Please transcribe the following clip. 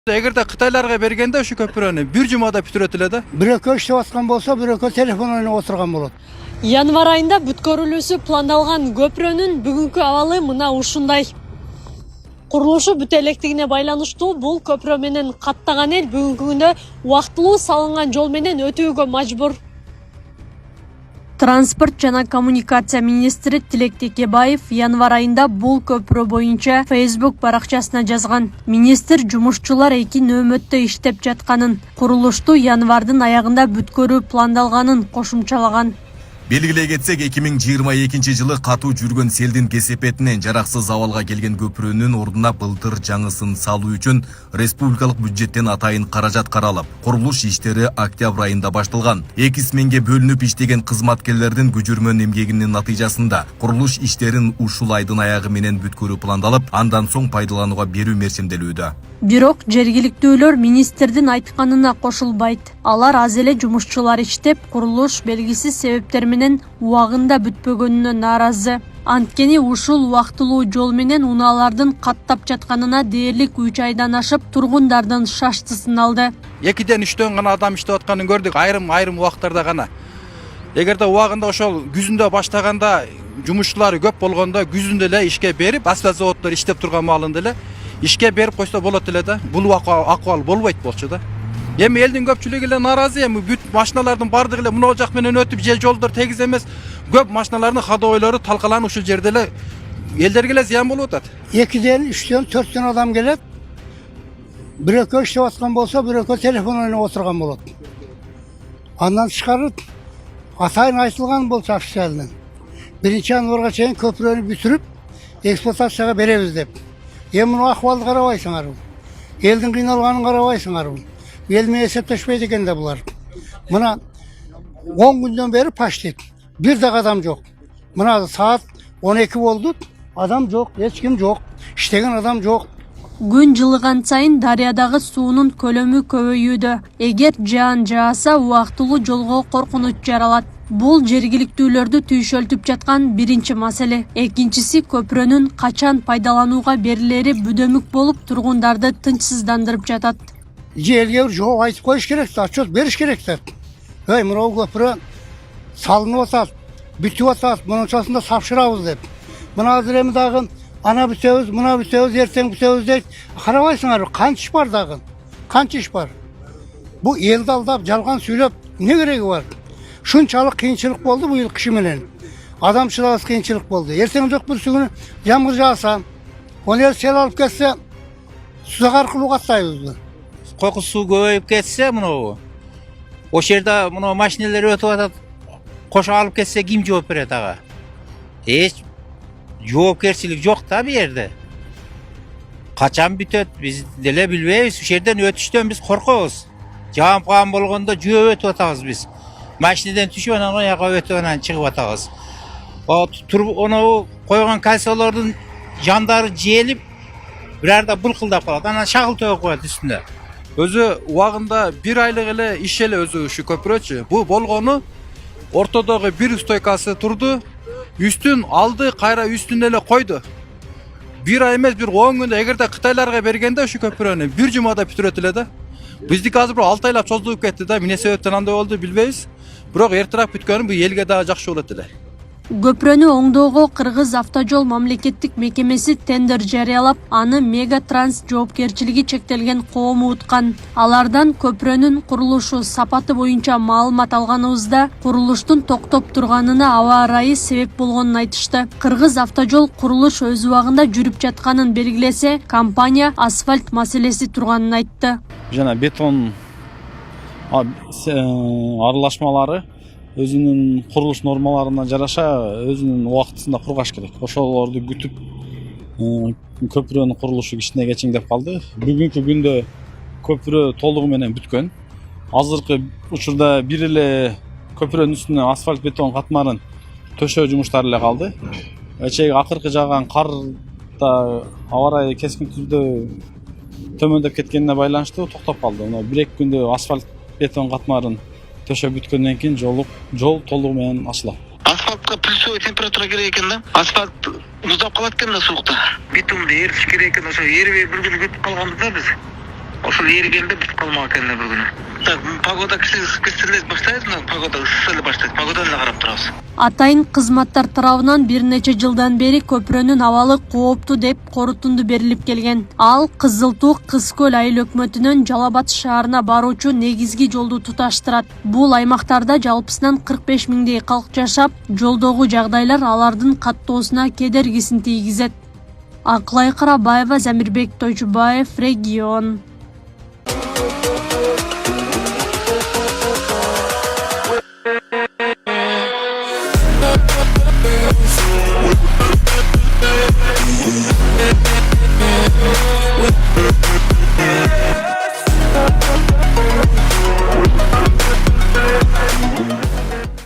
Эгерде Кытайларга бергенде ушу көпүрөнү бир жумада бүтүрөт эле да. Бирөкө иштеп аткан болсо, бирөкө телефон ойноп отурган болот. Январ айында бүткөрүлүүсү пландалган көпүрөнүн бүгүнкү абалы мына ушундай. Курулушу бүтө электигине байланыштуу бул көпүрө менен каттаган эл бүгүнкү күндө убактылуу салынган жол менен өтүүгө мажбур. Транспорт жана коммуникация министри Тилек Текебаев январ айында бул көпүрө боюнча Facebook баракчасына жазган. Министр жумушчулар 2 нөөмөттө иштеп жатканын, курулушту январдын аягында бүткөрүү пландалганын кошумчалаган. Белгилей кетсек, 2022 жылы катуу жүргөн селдин кесепетинен жараксыз абалга келген көпүрөнүн ордуна былтыр жаңысын салуу үчүн республикалык бюджеттен атайын каражат каралып, курулуш иштери октябрь айында башталган. 2 сменге бөлүнүп иштеген кызматкерлердин күжүрмөн эмгегинин натыйжасында курулуш иштерин ушул айдын аягы менен бүткөрүү пландалып, андан соң пайдаланууга берүү мерчимделүүдө. Бирок жергиликтүүлөр министрдин айтканына кошулбайт. Алар аз эле жумушчулар иштеп, курулуш белгисиз себептер менен убагында бүтпөгөнүнө нааразы. Анткени ушул убактылуу жол менен унаалардын каттап жатканына дээрлик 3 айдан ашып, тургундардын шаштысын алды. 2-ден 3төн гана адам иштеп атканын көрдүк, айрым убактарда гана. Эгерде убагында ошол күзүндө баштаганда жумушчулары көп болгондо күзүндө эле ишке берип, асфальт заводдор иштеп турган маалында эле ишке берип койсо болот эле да. Бул акыбал болбойт болчу да. Эми элдин көпчүлүгү эле нааразы, эми бүт машиналардын бардыгы эле мына жак менен өтүп, жолдор тегиз эмес. Көп машиналардын ходовойлору талкаланып ушул жерде эле элдерге эле зыян болуп атат. 2-ден 3төн 4төн адам келет. Бирөкө иштеп аткан болсо, бирөкө телефон ойноп отурган болот. Андан тышкары атайын айтылган болчу официалдан. 1-январга чейин көпүрөнү бүтүрүп, эксплуатацияга беребиз деп. Эми мына акыбалды карабайсыңар. Элдин кыйналганын карабайсыңар. Эл менен эсептешпейт экен да булар. Мына 10 күндөн бери почти бир дагы адам жок. Мына саат 12 болду, адам жок, эч ким жок, иштеген адам жок. Күн жылыган сайын дарыядагы суунун көлөмү көбөйүүдө. Эгер жаан жааса, убактылуу жолго коркунуч жаралат. Бул жергиликтүүлөрдү түйшөлтүп жаткан биринчи маселе. Экинчиси, көпүрөнүн качан пайдаланууга берилери бүдөмүк болуп, тургундарды тынчсыздандырып жатат. Элге бир жооп айтып коюш керек да, отчет бериш керек да. Мына көпүрө салынып атат, бүтүп атат, мынчасында тапшырабыз деп. Мына азыр эми дагы ана бүтөбүз, мына бүтөбүз, эртең бүтөбүз дейт. Карабайсыңар, канча иш бар дагы? Канча иш бар? Бу элди алдап, жалган сүйлөп, не кереги бар? Шунчалык кыйынчылык болду быйыл кышы менен. Адам чыдабас кыйынчылык болду. Эртең жок бир күнү жамгыр жааса, оны сел алып кетсе, сузак аркылуу каттайбыз. Кокус суу көбөйүп кетсе, мына ошол жерде мына машиналар өтүп атат. Кошо алып кетсе ким жооп берет ага? Эч жоопкерчилик жок да бу жерде. Качан бүтөт биз деле билбейбиз. Ушул жерден өтүштөн биз коркобуз. Жаампан болгондо жөө өтүп атабыз биз. Машинадан түшүп анан аяка өтүп анан чыгып атабыз. Onu койгон кальсолордун жандары желип, бирарда булкылдап калат. Анан шагыл төгүп коет үстүндө. Өзү убагында 1 айлык эле иш эле өзү ушу көпүрөчү. Бу болгону ортодогу бир стойкасы турду, үстүн алды, кайра үстүн эле койду. 1 ай эмес, бир 10 күндө эгерде Кытайларга бергенде ушу көпүрөнү бир жумада бүтүрөт эле да. Биздики азыр 6 айлап созулуп кетти да. Эмне себептен андай болду билбейбиз. Бирок эртерээк бүткөнү бу элге дагы жакшы болот эле. Көпүрөнү оңдоого Кыргыз автожол мамлекеттик мекемеси тендер жарыялап, аны Мега Транс жоопкерчилиги чектелген коому уткан. Алардан көпүрөнүн курулушу сапаты боюнча маалымат алганыбызда, курулуштун токтоп турганына аба ырайы себеп болгонун айтышты. Кыргыз автожол курулуш өз убагында жүрүп жатканын белгилесе, компания асфальт маселеси турганын айтты. Жана бетон аралашмалары өзүнүн курулуш нормаларына жараша өзүнүн убактысында кургаш керек. Ошолорду күтүп көпүрөнүн курулушу кичине кечиңдеп калды. Бүгүнкү күндө көпүрө толугу менен бүткөн. Азыркы учурда бир эле көпүрөнүн үстүнө асфальт бетон катмарын төшөө жумуштары эле калды. Акыркы жааган кар да аба ырайы кескин түрдө төмөндөп кеткенине байланыштуу токтоп калды. 1-2 күндө асфальт бетон катмарын төшөп бүткөндөн кийин жол толугу менен ачылат. Асфальтка плюсовый температура керек экен да. Асфальт муздап калат экен да суукта. Битумду эритиш керек экен, ошо эрибей бир күн күтүп калганбыз да биз. Ошол эригенде бүтүп калмак экен бир күнү. Так, погода кыстеле баштайт, погода ыссы эле баштайт. Погоданы эле карап турабыз. Атайын кызматтар тарабынан бир нече жылдан бери көпүрөнүн абалы кооптуу деп корутунду берилип келген. Ал Кызыл Туу Кыз Көл айыл өкмөтүнөн Жалал Абад шаарына баруучу негизги жолду туташтырат. Бул аймактарда жалпысынан 45 миңдей калк жашап, жолдогу жагдайлар алардын каттоосуна кедергисин тийгизет. Акылай Карабаева, Замирбек Тойчубаев, Регион. We'll be right back.